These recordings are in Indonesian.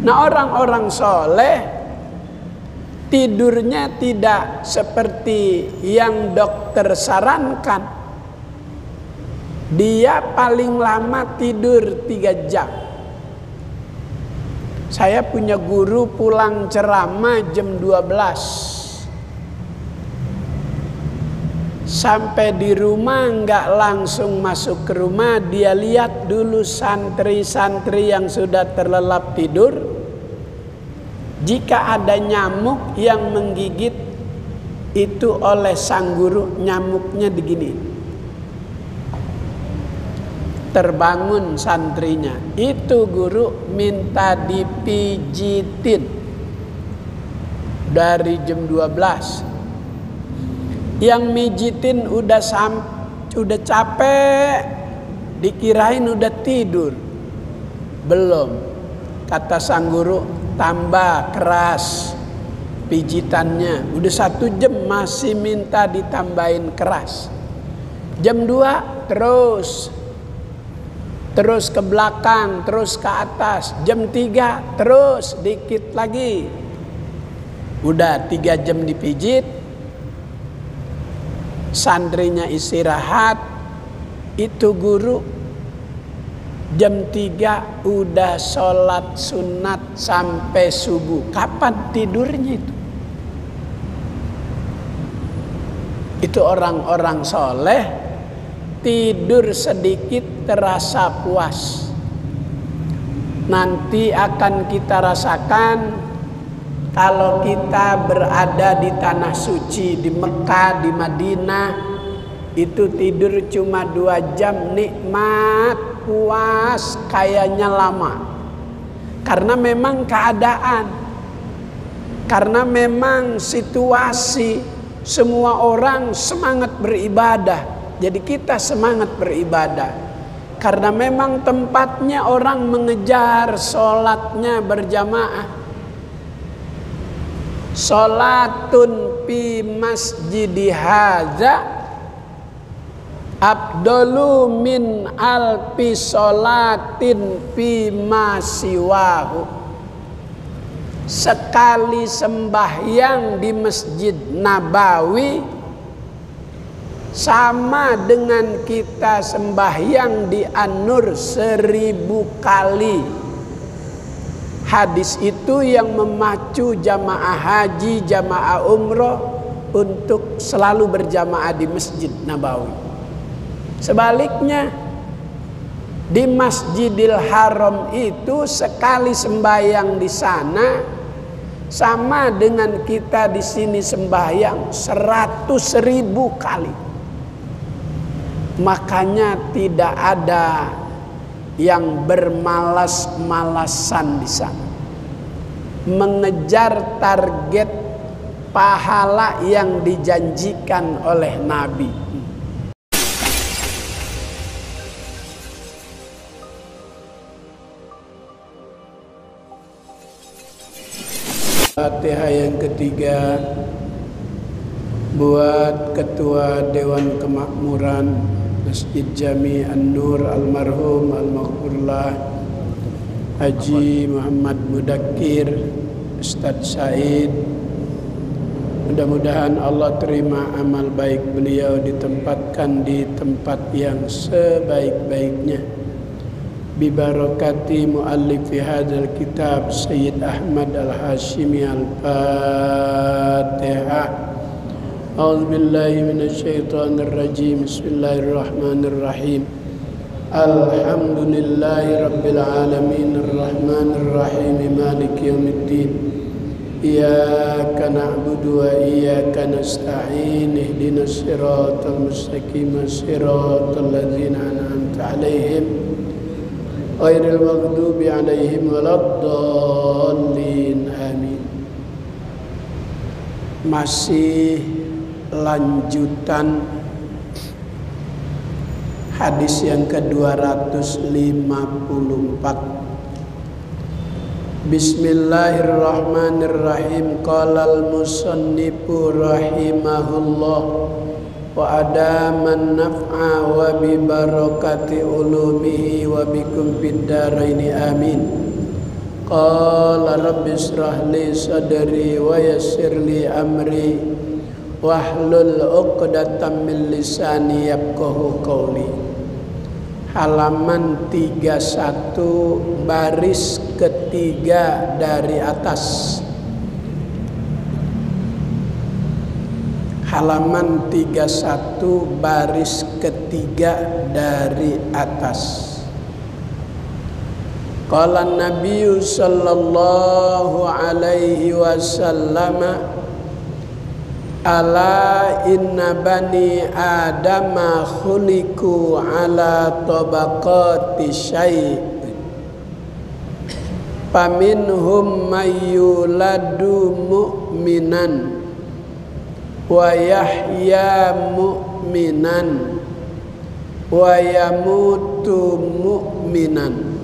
Nah, orang-orang soleh tidurnya tidak seperti yang dokter sarankan. Dia paling lama tidur 3 jam. Saya punya guru pulang ceramah jam 12. Sampai di rumah nggak langsung masuk ke rumah, dia lihat dulu santri-santri yang sudah terlelap tidur. Jika ada nyamuk yang menggigit itu oleh sang guru, nyamuknya digini. Terbangun santrinya, itu guru minta dipijitin dari jam 12. Yang mijitin udah capek, dikirain udah tidur. Belum, kata sang guru, tambah keras pijitannya. Udah 1 jam masih minta ditambahin keras. Jam 2 terus ke belakang, terus ke atas. Jam 3 terus dikit lagi. Udah 3 jam dipijit, santrinya istirahat. Itu guru jam 3 udah sholat sunat sampai subuh. Kapan tidurnya itu? Itu orang-orang soleh, tidur sedikit terasa puas. Nanti akan kita rasakan kalau kita berada di tanah suci, di Mekah, di Madinah, itu tidur cuma 2 jam, nikmat, puas, kayaknya lama. Karena memang keadaan, karena memang situasi, semua orang semangat beribadah. Jadi kita semangat beribadah. Karena memang tempatnya orang mengejar sholatnya berjamaah. Sholatun fi masjidi hadza afdalu min alfi sholatin fi ma siwahu. Sekali sembahyang di Masjid Nabawi sama dengan kita sembahyang di An-Nur 1000 kali. Hadis itu yang memacu jamaah haji, jamaah umroh untuk selalu berjamaah di Masjid Nabawi. Sebaliknya, di Masjidil Haram itu sekali sembahyang di sana sama dengan kita di sini sembahyang 100.000 kali. Makanya tidak ada yang bermalas-malasan di sana, mengejar target pahala yang dijanjikan oleh Nabi. Fatihah yang ketiga buat Ketua Dewan Kemakmuran Masjid Jami An-Nur almarhum al-maghfurlah Haji Muhammad Mudakir Ustadz Said. Mudah-mudahan Allah terima amal baik beliau, ditempatkan di tempat yang sebaik-baiknya. Bibarakati muallifi hadzal kitab Sayyid Ahmad Al-Hashimi Al-Fatihah. A'udzu billahi minasyaitonir rajim. Bismillahirrahmanirrahim. Alhamdulillahi rabbil alamin arrahmanir rahim maliki yaumiddin. Iyyaka na'budu wa iyyaka nasta'in. Ihdinas siratal mustaqim, siratal ladzina an'amta 'alaihim ghairil maghdubi 'alaihim waladdallin. Amin. Masih lanjutan hadis yang ke-254. Bismillahirrahmanirrahim. Qalal musannifu rahimahullah wa adaman naf'a wa bi barakati ulumihi wa bikum fid dharaini amin. Qala rabbi israh li sadri wa yassir li amri wahlul 'uqdatam min lisani yafqahu qawli. Halaman 31 baris ketiga dari atas. Halaman 31 baris ketiga dari atas. Qala Nabi sallallahu alaihi wasallam, ala inna bani adama khuliqu ala tabaqati syai' faminhum mayyuladu mu'minan wa yahya mu'minan wa yamutu mu'minan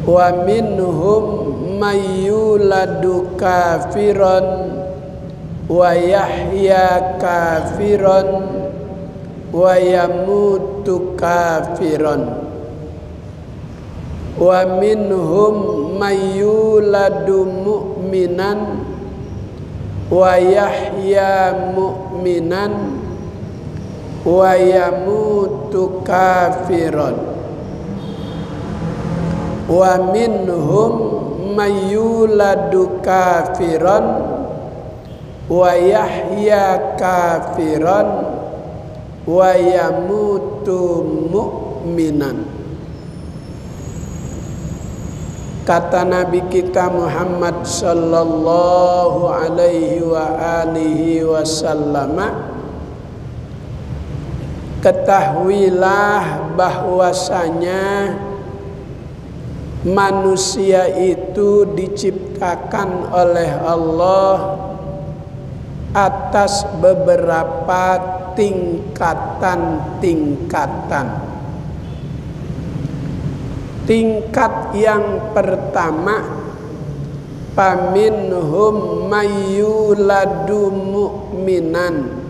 wa minhum mayyuladu kafiran wa yahya kafiran wa yamutu kafiran wa minhum mayyuladu mu'minan wa yahya mu'minan wa yamutu kafiran wa minhum mayyuladu kafiran wa yahya kafiran wa yamutu mu'minan. Kata Nabi kita Muhammad sallallahu alaihi wa alihi wasallam, ketahuilah bahwasanya manusia itu diciptakan oleh Allah atas beberapa tingkatan-tingkatan. Tingkat yang pertama, paminhum mayyuladu mu'minan.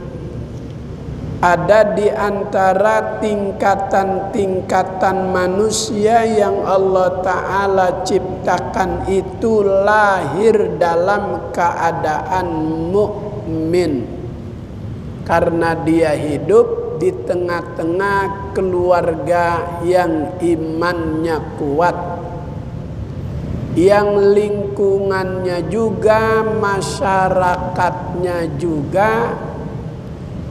Ada di antara tingkatan-tingkatan manusia yang Allah Ta'ala ciptakan itu lahir dalam keadaan mukmin, karena dia hidup di tengah-tengah keluarga yang imannya kuat, yang lingkungannya juga, masyarakatnya juga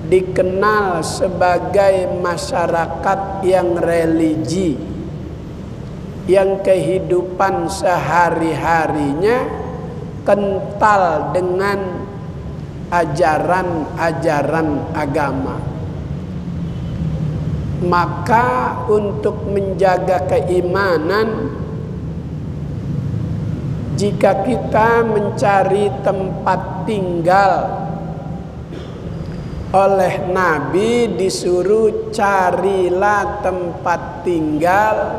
dikenal sebagai masyarakat yang religi, yang kehidupan sehari-harinya kental dengan ajaran-ajaran agama. Maka untuk menjaga keimanan, jika kita mencari tempat tinggal, oleh Nabi disuruh carilah tempat tinggal,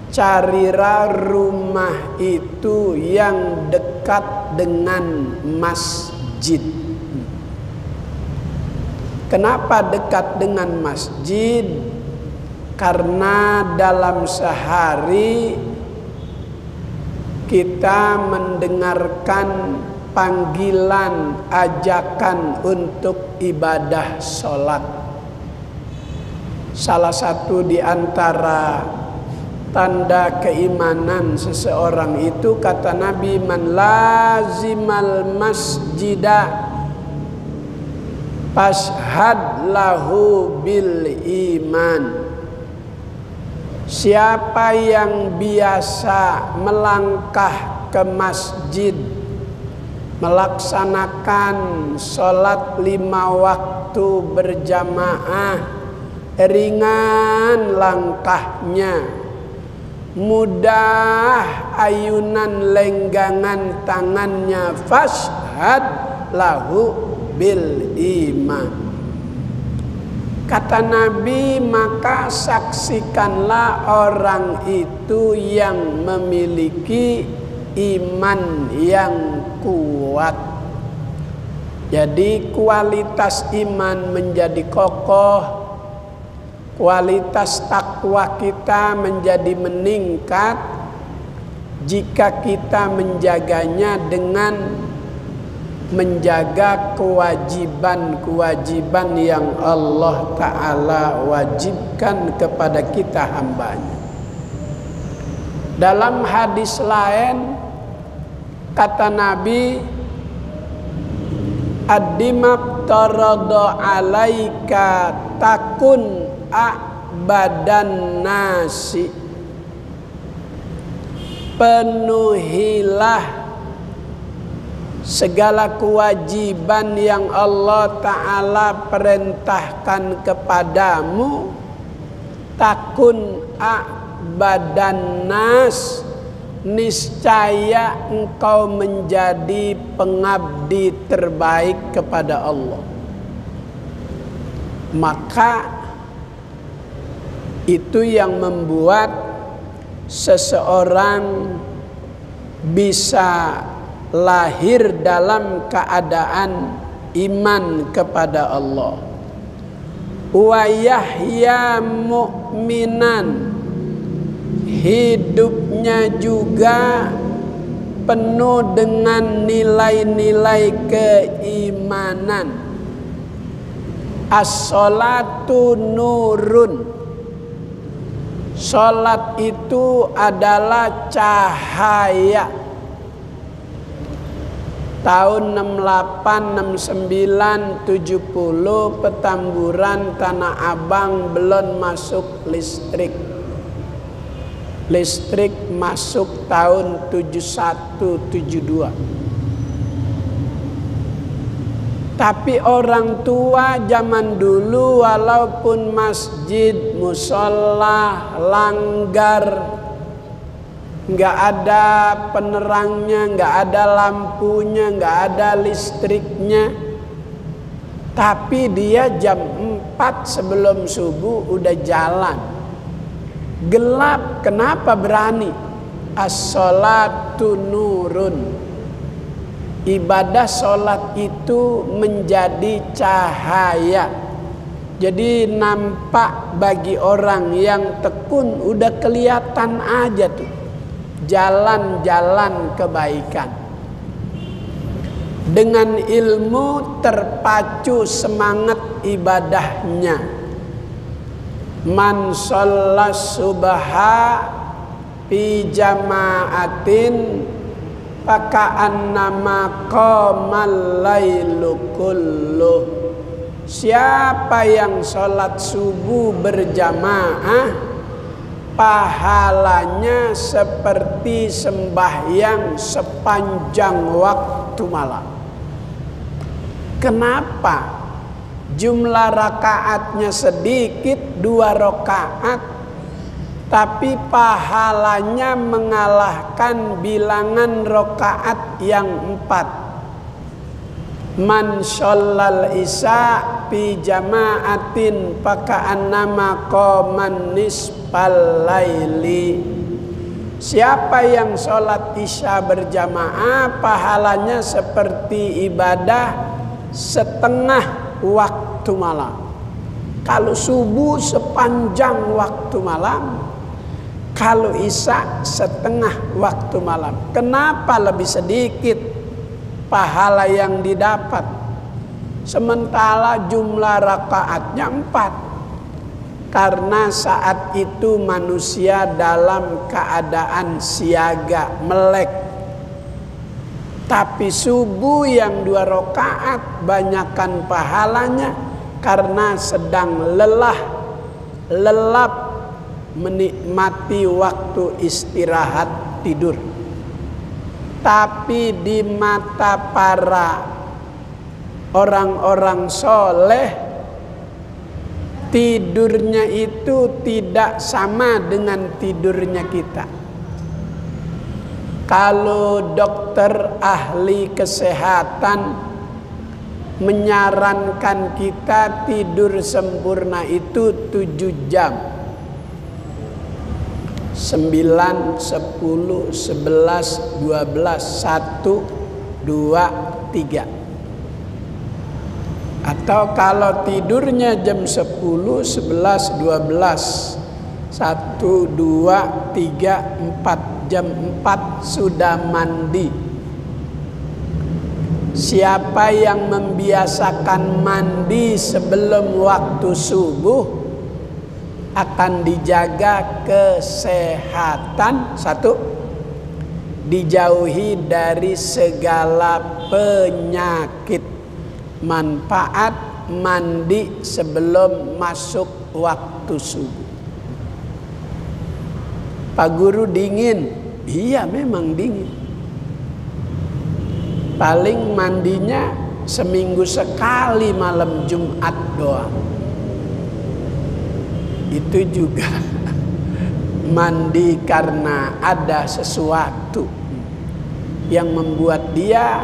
carilah rumah itu yang dekat dengan masjid. Kenapa dekat dengan masjid? Karena dalam sehari kita mendengarkan panggilan, ajakan untuk ibadah sholat. Salah satu di antara tanda keimanan seseorang itu, kata Nabi, man lazimal masjidah fashhad lahu bil iman. Siapa yang biasa melangkah ke masjid, melaksanakan sholat 5 waktu berjamaah, ringan langkahnya, mudah ayunan lenggangan tangannya, fashhad lahu bil iman. Kata Nabi, maka saksikanlah orang itu yang memiliki iman yang kuat. Jadi kualitas iman menjadi kokoh, kualitas takwa kita menjadi meningkat jika kita menjaganya dengan menjaga kewajiban-kewajiban yang Allah Ta'ala wajibkan kepada kita hambanya. Dalam hadis lain kata Nabi, ad-dimab tarada alaika takun a'badan nasi. Penuhilah segala kewajiban yang Allah Ta'ala perintahkan kepadamu, takun a'badan nas, niscaya engkau menjadi pengabdi terbaik kepada Allah. Maka itu yang membuat seseorang bisa lahir dalam keadaan iman kepada Allah. Wa yahya mu'minan, hidupnya juga penuh dengan nilai-nilai keimanan. As-sholatu nurun, sholat itu adalah cahaya. Tahun 68, 69, 70 Petamburan, Tanah Abang belum masuk listrik. Listrik masuk tahun 71, 72. Tapi orang tua zaman dulu walaupun masjid, musola, langgar, nggak ada penerangnya, nggak ada lampunya, nggak ada listriknya, tapi dia jam 4 sebelum subuh udah jalan. Gelap, kenapa berani? As-sholatu nurun. Ibadah sholat itu menjadi cahaya. Jadi nampak bagi orang yang tekun, udah kelihatan aja tuh jalan-jalan kebaikan. Dengan ilmu terpacu semangat ibadahnya. Man shollas subha fi jama'atin faka'annama qamal lailu kulluh. Siapa yang sholat subuh berjamaah, pahalanya seperti sembahyang sepanjang waktu malam. Kenapa? Jumlah rakaatnya sedikit, 2 rakaat, tapi pahalanya mengalahkan bilangan rakaat yang 4. Man shallal isya fi jama'atin faka'annama qaman nisfal laili. Siapa yang sholat isya berjamaah, pahalanya seperti ibadah setengah waktu malam. Kalau subuh sepanjang waktu malam, kalau isya setengah waktu malam. Kenapa lebih sedikit pahala yang didapat? Sementara jumlah rakaatnya 4. Karena saat itu manusia dalam keadaan siaga, melek. Tapi subuh yang 2 rakaat banyakkan pahalanya karena sedang lelap menikmati waktu istirahat tidur. Tapi di mata para orang-orang soleh, tidurnya itu tidak sama dengan tidurnya kita. Kalau dokter ahli kesehatan menyarankan kita tidur sempurna itu 7 jam. 9, 10, 11, 12, 1, 2, 3. Atau kalau tidurnya jam 10, 11, 12, 1, 2, 3, 4, jam 4 sudah mandi. Siapa yang membiasakan mandi sebelum waktu subuh akan dijaga kesehatan. 1, dijauhi dari segala penyakit. Manfaat mandi sebelum masuk waktu subuh. Pak Guru dingin. Iya, memang dingin. Paling mandinya seminggu sekali malam Jumat doang. Itu juga mandi karena ada sesuatu yang membuat dia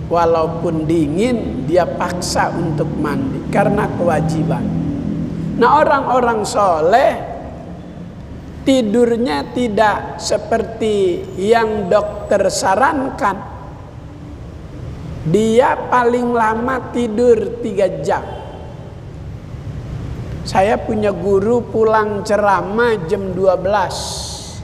walaupun dingin dia paksa untuk mandi karena kewajiban. Nah, orang-orang soleh tidurnya tidak seperti yang dokter sarankan. Dia paling lama tidur 3 jam. Saya punya guru pulang ceramah jam 12.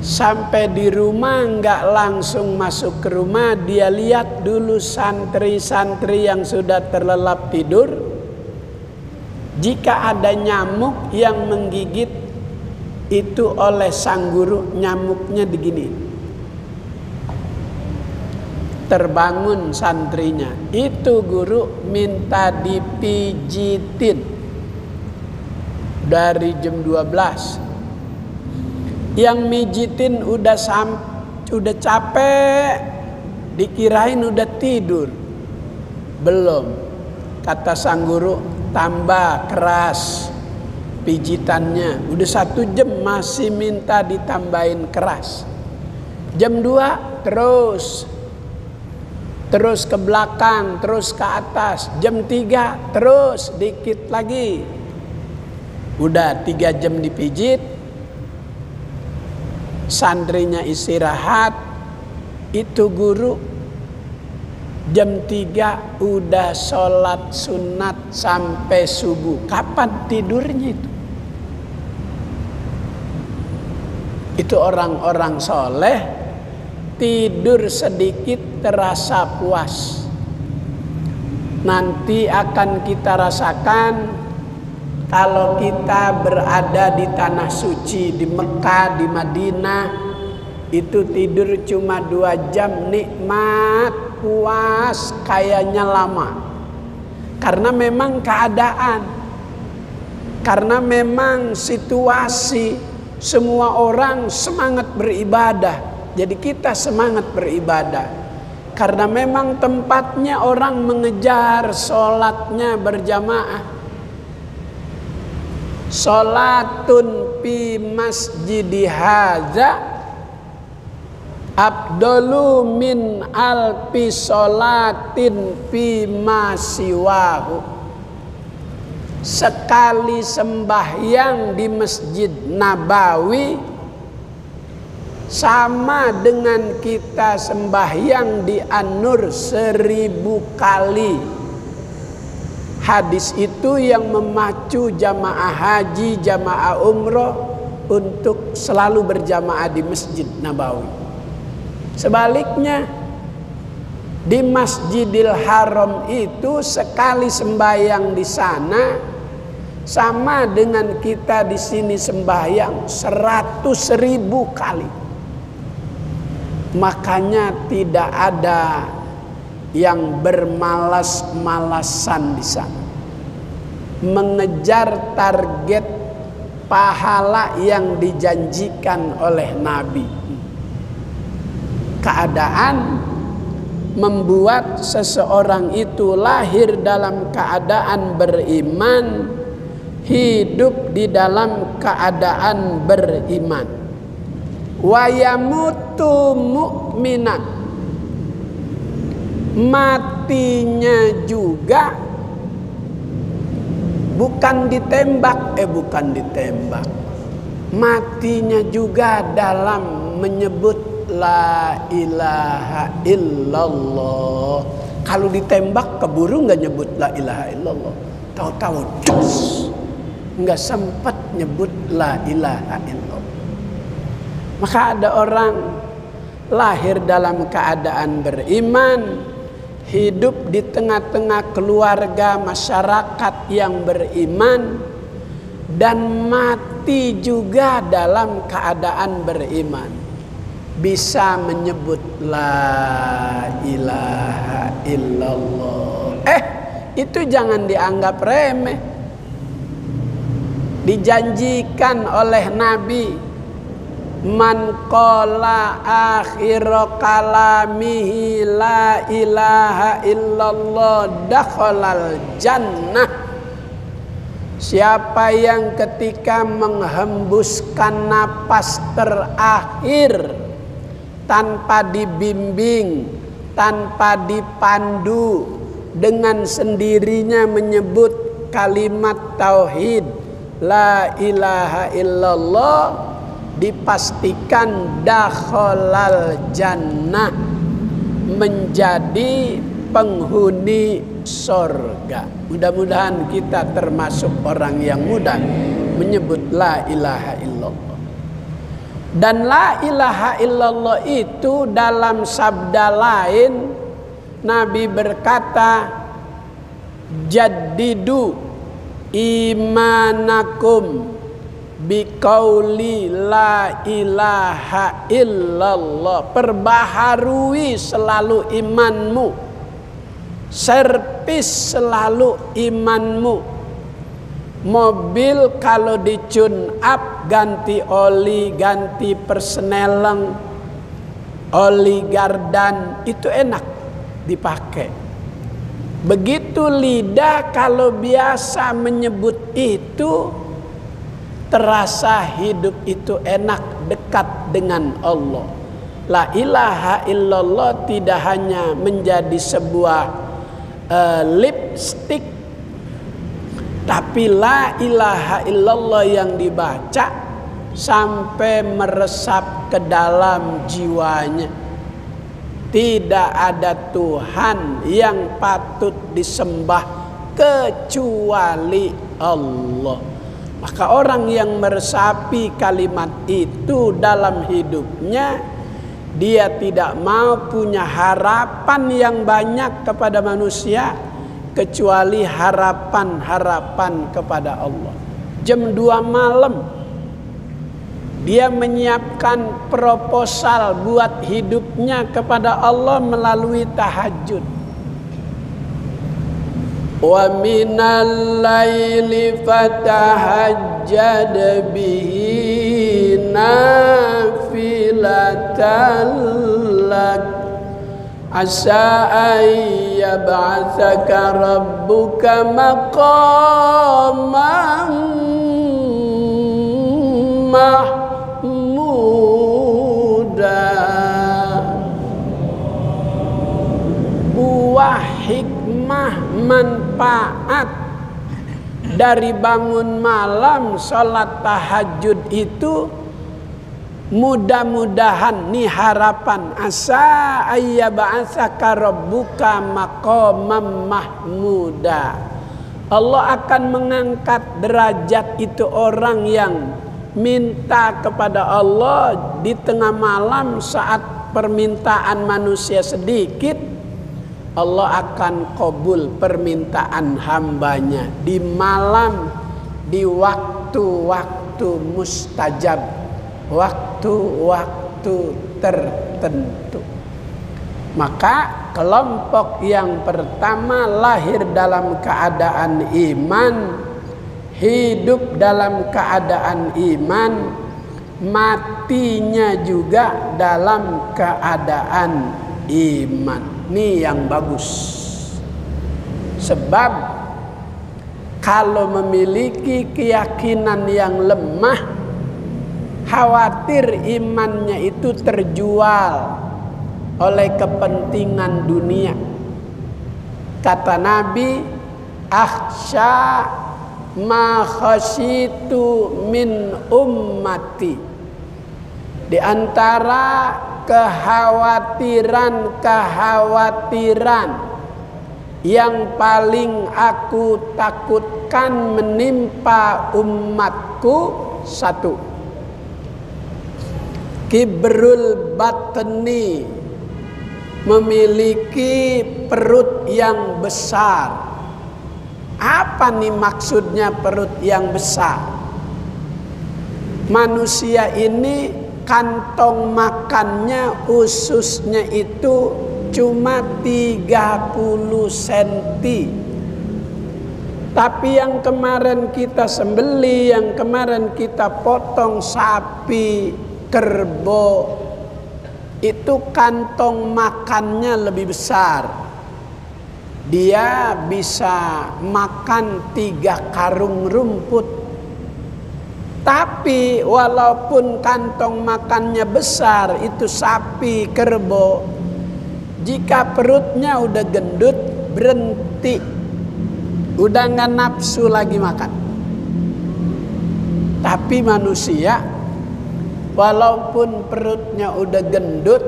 Sampai di rumah nggak langsung masuk ke rumah, dia lihat dulu santri-santri yang sudah terlelap tidur. Jika ada nyamuk yang menggigit itu oleh sang guru, nyamuknya digini. Terbangun santrinya, itu guru minta dipijitin dari jam 12. Yang mijitin udah capek, dikirain udah tidur. Belum. Kata sang guru, tambah keras pijitannya. Udah 1 jam masih minta ditambahin keras. Jam 2 terus ke belakang, terus ke atas. Jam 3 terus dikit lagi. Udah 3 jam dipijit. Santrinya istirahat. Itu guru jam 3 udah sholat sunat sampai subuh. Kapan tidurnya itu? Itu orang-orang soleh tidur sedikit terasa puas. Nanti akan kita rasakan kalau kita berada di tanah suci, di Mekah, di Madinah, itu tidur cuma 2 jam, nikmat, puas, kayaknya lama. Karena memang keadaan, karena memang situasi, semua orang semangat beribadah. Jadi kita semangat beribadah. Karena memang tempatnya orang mengejar sholatnya berjamaah. Sholatun fi masjidi hadza afdalu min alfi sholatin fi ma siwahu. Sekali sembahyang di Masjid Nabawi sama dengan kita sembahyang di An-Nur 1000 kali. Hadis itu yang memacu jamaah haji, jamaah umroh untuk selalu berjamaah di Masjid Nabawi. Sebaliknya, di Masjidil Haram itu sekali sembahyang di sana sama dengan kita di sini sembahyang 100.000 kali. Makanya tidak ada yang bermalas-malasan di sana, mengejar target pahala yang dijanjikan oleh Nabi. Keadaan membuat seseorang itu lahir dalam keadaan beriman, hidup di dalam keadaan beriman. Wa yamutu mu'minan, matinya juga bukan ditembak, matinya juga dalam menyebut la ilaha illallah. Kalau ditembak keburu nggak nyebut la ilaha illallah, tahu-tahu dus nggak sempat nyebut la ilaha illallah. Maka ada orang lahir dalam keadaan beriman, hidup di tengah-tengah keluarga masyarakat yang beriman, dan mati juga dalam keadaan beriman, bisa menyebut la ilaha illallah. Itu jangan dianggap remeh. Dijanjikan oleh Nabi, man qala akhir kalamihi la ilaha illallah dakhalal jannah. Siapa yang ketika menghembuskan napas terakhir tanpa dibimbing, tanpa dipandu, dengan sendirinya menyebut kalimat tauhid la ilaha illallah, dipastikan dakhalal jannah, menjadi penghuni sorga. Mudah-mudahan kita termasuk orang yang mudah menyebut la ilaha illallah. Dan la ilaha illallah itu dalam sabda lain Nabi berkata, jaddidu imanakum biqauli la ilaha illallah. Perbaharui selalu imanmu, servis selalu imanmu. Mobil kalau dicun up, ganti oli, ganti persneleng, oli gardan, itu enak dipakai. Begitu lidah kalau biasa menyebut itu, terasa hidup itu enak, dekat dengan Allah. La ilaha illallah tidak hanya menjadi sebuah lipstick, tapi la ilaha illallah yang dibaca sampai meresap ke dalam jiwanya. Tidak ada Tuhan yang patut disembah kecuali Allah. Maka orang yang meresapi kalimat itu dalam hidupnya, dia tidak mau punya harapan yang banyak kepada manusia, kecuali harapan-harapan kepada Allah. Jam 2 malam dia menyiapkan proposal buat hidupnya kepada Allah melalui tahajud. Wa minal laili fatahajjad bihi nafilatan lak asa ay yab'atsaka rabbuka maqaman buah hikmah manfaat dari bangun malam sholat tahajud itu, mudah-mudahan nih harapan, asa ayyab'atsaka rabbuka maqamam mahmuda, Allah akan mengangkat derajat itu orang yang minta kepada Allah di tengah malam saat permintaan manusia sedikit. Allah akan kabul permintaan hambanya di malam, di waktu-waktu mustajab, waktu-waktu tertentu. Maka kelompok yang pertama lahir dalam keadaan iman, hidup dalam keadaan iman, matinya juga dalam keadaan iman. Ini yang bagus. Sebab kalau memiliki keyakinan yang lemah, khawatir imannya itu terjual oleh kepentingan dunia. Kata Nabi, akhsha ma khasyitu min ummati. Di antara kekhawatiran yang paling aku takutkan akan menimpa umatku satu, kibrul batni, memiliki perut yang besar. Apa nih maksudnya perut yang besar? Manusia ini kantong makannya ususnya itu cuma 30 cm. Tapi yang kemarin kita sembelih, yang kemarin kita potong sapi, kerbau, itu kantong makannya lebih besar. Dia bisa makan 3 karung rumput. Tapi walaupun kantong makannya besar, itu sapi, kerbau, jika perutnya udah gendut, berhenti, udah nggak nafsu lagi makan. Tapi manusia, walaupun perutnya udah gendut,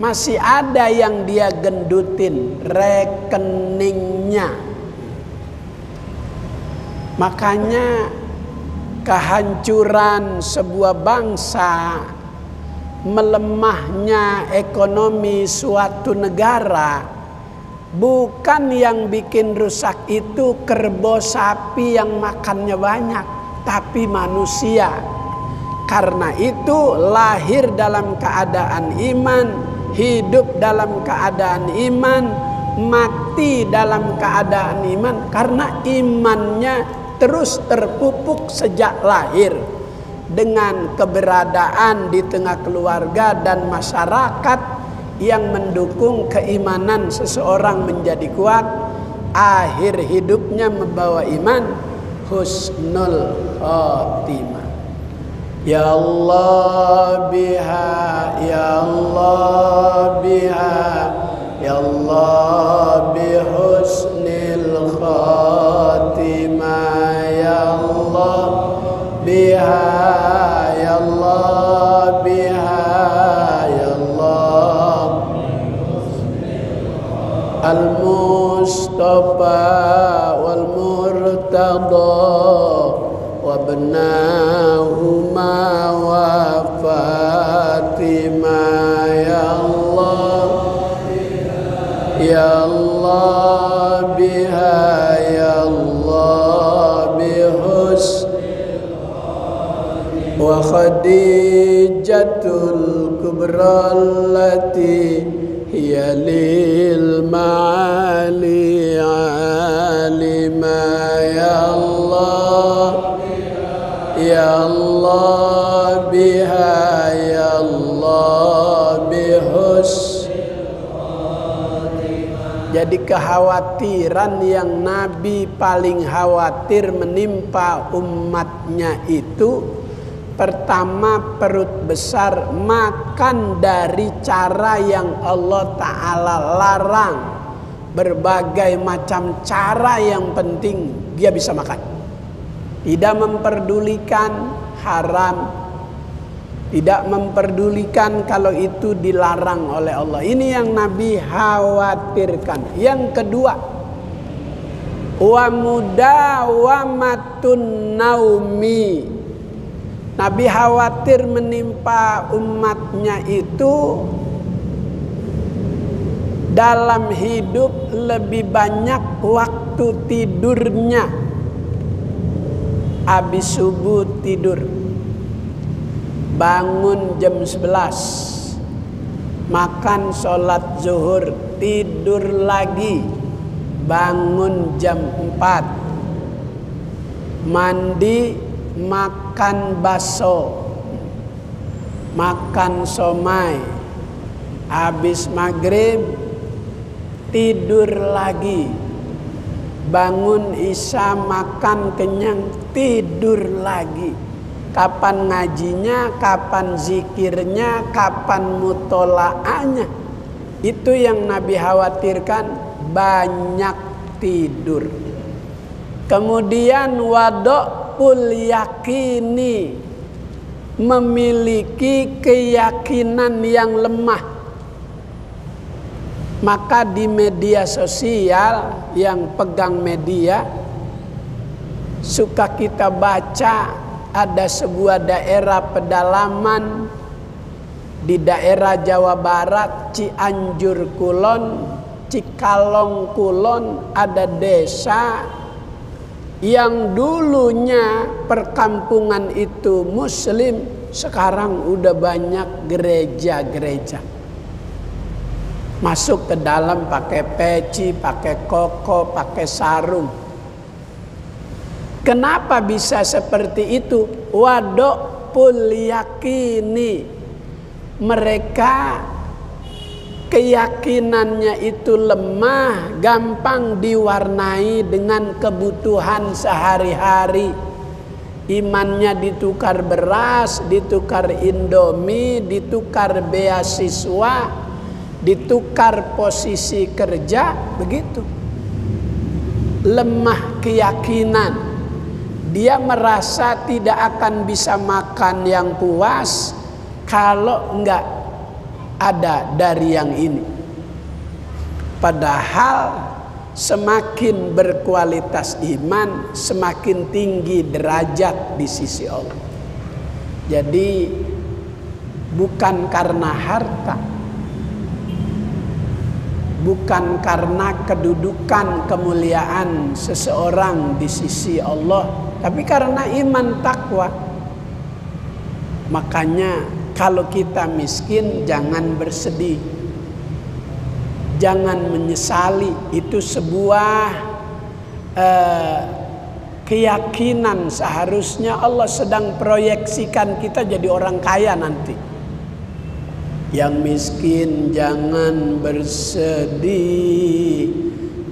masih ada yang dia gendutin, rekeningnya. Makanya kehancuran sebuah bangsa, melemahnya ekonomi suatu negara, bukan yang bikin rusak itu kerbau sapi yang makannya banyak, tapi manusia. Karena itu lahir dalam keadaan iman, hidup dalam keadaan iman, mati dalam keadaan iman, karena imannya terus terpupuk sejak lahir. Dengan keberadaan di tengah keluarga dan masyarakat yang mendukung keimanan seseorang menjadi kuat, akhir hidupnya membawa iman, husnul khotimah. Ya Allah biha, ya Allah biha, ya Allah bihusnil khatimah, ya Allah biha, ya Allah biha, ya Allah al-Mustafa wal Murtada wabnahuma wa Fatimah, ya Allah ya Allah biha, ya Allah bihus wa Khadijatul Kubra allati hiya lil ma'ali alima, ya Allah ya Allah biha, ya Allah bihus. Jadi kekhawatiran yang Nabi paling khawatir menimpa umatnya itu, pertama perut besar, makan dari cara yang Allah Ta'ala larang. Berbagai macam cara yang penting dia bisa makan. Tidak memperdulikan haram, tidak memperdulikan kalau itu dilarang oleh Allah. Ini yang Nabi khawatirkan. Yang kedua, wa mudawamatun naumi. Nabi khawatir menimpa umatnya itu dalam hidup lebih banyak waktu tidurnya. Habis subuh tidur, bangun jam 11, makan sholat zuhur, tidur lagi, bangun jam 4, mandi, makan bakso, makan somai, habis maghrib tidur lagi, bangun isya, makan kenyang, tidur lagi. Kapan ngajinya, kapan zikirnya, kapan mutolaahnya. Itu yang Nabi khawatirkan, banyak tidur. Kemudian wada'ul yakini, memiliki keyakinan yang lemah. Maka di media sosial, yang pegang media, suka kita baca ada sebuah daerah pedalaman di daerah Jawa Barat, Cianjur Kulon, Cikalong Kulon, ada desa yang dulunya perkampungan itu muslim, sekarang udah banyak gereja-gereja. Masuk ke dalam pakai peci, pakai koko, pakai sarung. Kenapa bisa seperti itu? Wadok pul yakini, mereka keyakinannya itu lemah, gampang diwarnai dengan kebutuhan sehari-hari. Imannya ditukar beras, ditukar Indomie, ditukar beasiswa, ditukar posisi kerja, begitu. Lemah keyakinan. Dia merasa tidak akan bisa makan yang puas kalau enggak ada dari yang ini. Padahal semakin berkualitas iman, semakin tinggi derajat di sisi Allah. Jadi bukan karena harta, bukan karena kedudukan kemuliaan seseorang di sisi Allah, tapi karena iman takwa. Makanya kalau kita miskin jangan bersedih, jangan menyesali. Itu sebuah keyakinan, seharusnya Allah sedang proyeksikan kita jadi orang kaya nanti. Yang miskin jangan bersedih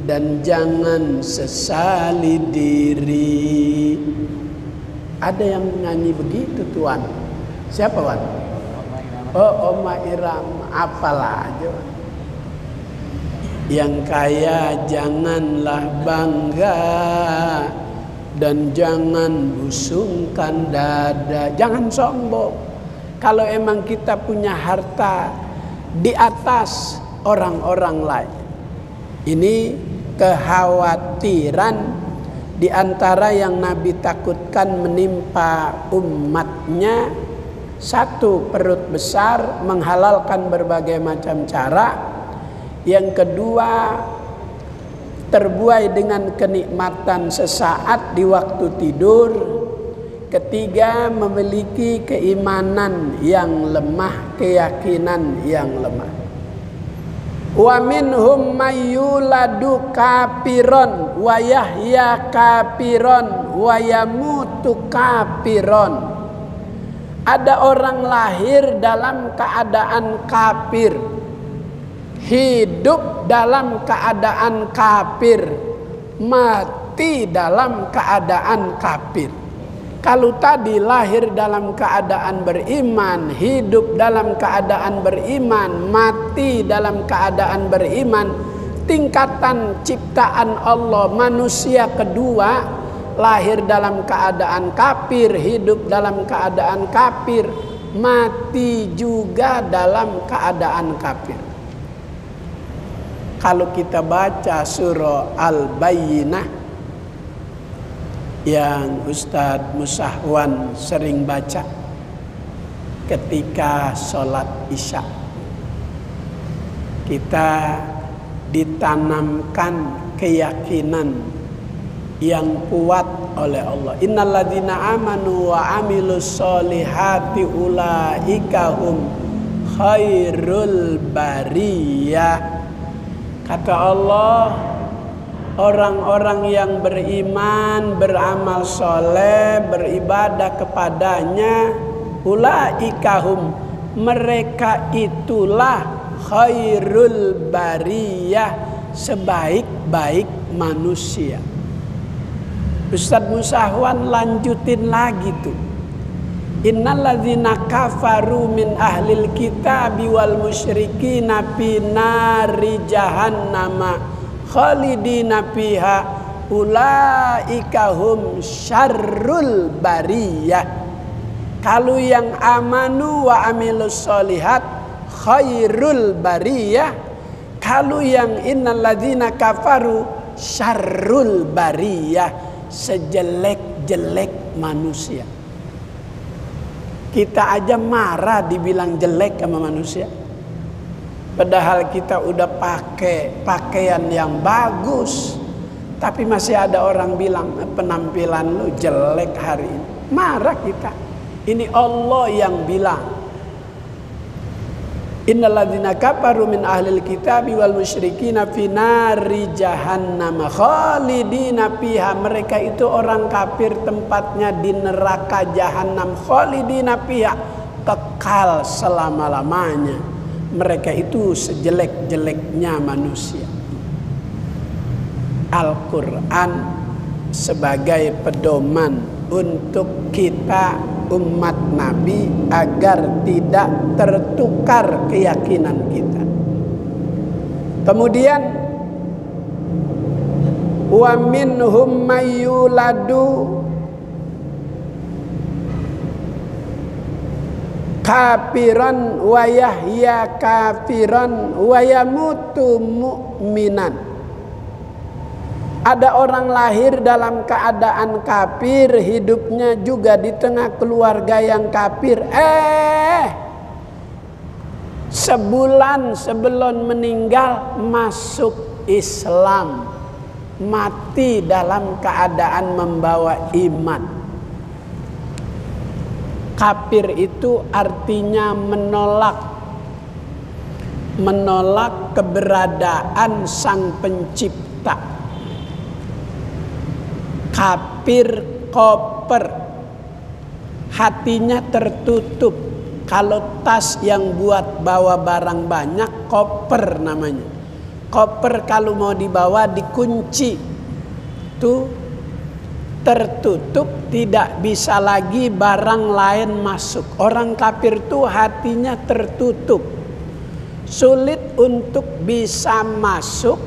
dan jangan sesali diri. Ada yang nyanyi begitu Tuan. Siapa Wan? Oh Oma Irama, apalah aja. Yang kaya janganlah bangga dan jangan busungkan dada. Jangan sombong. Kalau emang kita punya harta di atas orang-orang lain. Ini kekhawatiran di antara yang Nabi takutkan menimpa umatnya. Satu, perut besar, menghalalkan berbagai macam cara. Yang kedua, terbuai dengan kenikmatan sesaat di waktu tidur. Ketiga, memiliki keimanan yang lemah, keyakinan yang lemah. Wa minhum mayyuladu kafiron wa yahya kafiron wa yamutu kafiron. Ada orang lahir dalam keadaan kafir, hidup dalam keadaan kafir, mati dalam keadaan kafir. Kalau tadi lahir dalam keadaan beriman, hidup dalam keadaan beriman, mati dalam keadaan beriman, tingkatan ciptaan Allah manusia kedua lahir dalam keadaan kafir, hidup dalam keadaan kafir, mati juga dalam keadaan kafir. Kalau kita baca surah Al-Bayyinah yang Ustadz Musahwan sering baca ketika sholat isya, kita ditanamkan keyakinan yang kuat oleh Allah. Innalladzina amanu wa amilus solihati ulaika hum khairul bariyah. Kata Allah, orang-orang yang beriman, beramal soleh, beribadah kepadanya, ulaika hum, mereka itulah khairul bariyah, sebaik-baik manusia. Ustadz Musahwan lanjutin lagi tuh. Innalladzina kafaru min ahlil kitabi wal musyrikina fi nari jahannama khalidina fiha ulaika hum syarrul bariyah. Kalau yang amanu wa amilus solihat khairul bariyah. Kalau yang innalladzina kafaru syarrul bariyah, sejelek-jelek manusia. Kita aja marah dibilang jelek sama manusia. Padahal kita udah pakai pakaian yang bagus, tapi masih ada orang bilang penampilan lu jelek hari ini. Marah kita. Ini Allah yang bilang. Innalladzina kafaru min ahlil kitabi wal musyrikina fi nari jahannam khalidina fiha. Mereka itu orang kafir, tempatnya di neraka jahanam, khalidina fiha, kekal selama-lamanya. Mereka itu sejelek-jeleknya manusia. Al-Quran sebagai pedoman untuk kita umat Nabi agar tidak tertukar keyakinan kita. Kemudian wa minhum mayyuladu kafiran wa yahya kafiran wa yamutu mu'minan. Ada orang lahir dalam keadaan kafir, hidupnya juga di tengah keluarga yang kafir. Sebulan sebelum meninggal masuk Islam, mati dalam keadaan membawa iman. Kafir itu artinya menolak keberadaan Sang Pencipta. Kafir koper, hatinya tertutup. Kalau tas yang buat bawa barang banyak, koper namanya. Koper kalau mau dibawa dikunci, tuh tertutup, tidak bisa lagi barang lain masuk. Orang kafir tuh hatinya tertutup, sulit untuk bisa masuk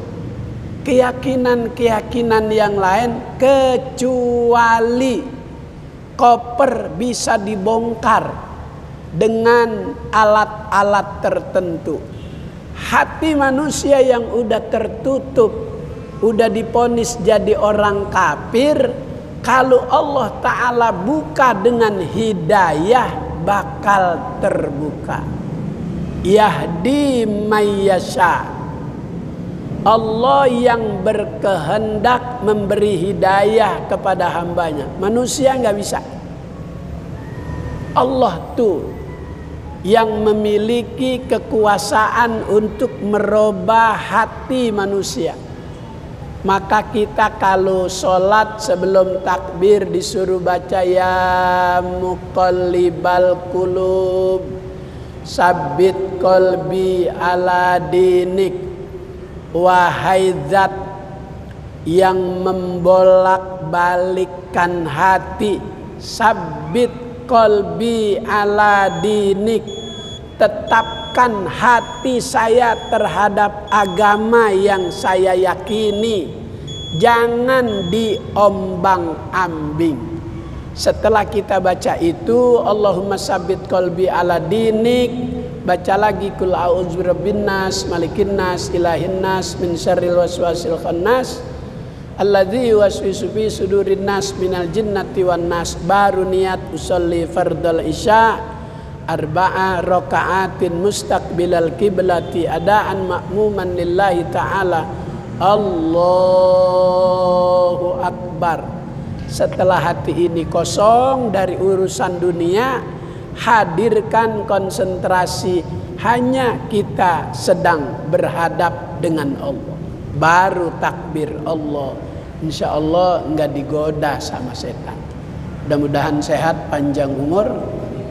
keyakinan-keyakinan yang lain, kecuali koper bisa dibongkar dengan alat-alat tertentu. Hati manusia yang udah tertutup, udah diponis jadi orang kafir, kalau Allah Ta'ala buka dengan hidayah bakal terbuka. Yahdi mayyasha. Allah yang berkehendak memberi hidayah kepada hambanya. Manusia nggak bisa. Allah tuh yang memiliki kekuasaan untuk merubah hati manusia. Maka kita kalau sholat sebelum takbir disuruh baca ya muqallibal qulub sabbit qalbi ala dinik. Wahai zat yang membolak-balikkan hati, sabbit qalbi ala dinik, tetapkan hati saya terhadap agama yang saya yakini, jangan diombang-ambing. Setelah kita baca itu, Allahumma sabbit qalbi ala dinik, baca lagi kul a'udzu birabbin nas, malikin nas, ilahin nas, min syarril waswasil khannas, alladzi yuwaswisu fi sudurin nas minal jinnati wan nas. Baru niat usolli fardal isya arba'a raka'atin mustaqbilal kiblati adaan ma'muman lillahi ta'ala. Allahu Akbar. Setelah hati ini kosong dari urusan dunia, hadirkan konsentrasi hanya kita sedang berhadap dengan Allah. Baru takbir Allah. Insya Allah enggak digoda sama setan. Mudah-mudahan sehat, panjang umur.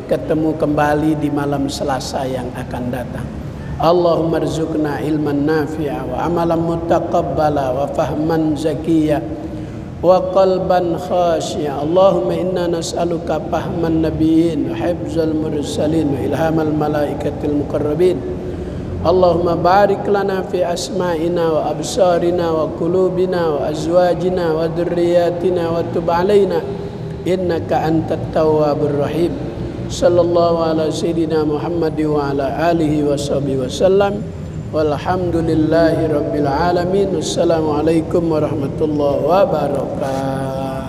Ketemu kembali di malam Selasa yang akan datang. Allahumma rzuqna ilman nafi'a wa amalan mutaqabbala wa fahman zakiyya wa qalban khashi'a. Allahumma inna nas'aluka fahman nabiyyin wa hifzal mursalin wa ilhamal malaikatil muqarrabin. Allahumma barik lana fi asma'ina wa absarina wa qulubina wa azwajina wa dhurriyyatina wa tub alaina innaka antat tawwabur rahim. Sallallahu ala sayyidina Muhammad wa ala alihi wa sahbihi wasallam. Walhamdulillahi rabbil alamin. Wassalamualaikum warahmatullahi wabarakatuh.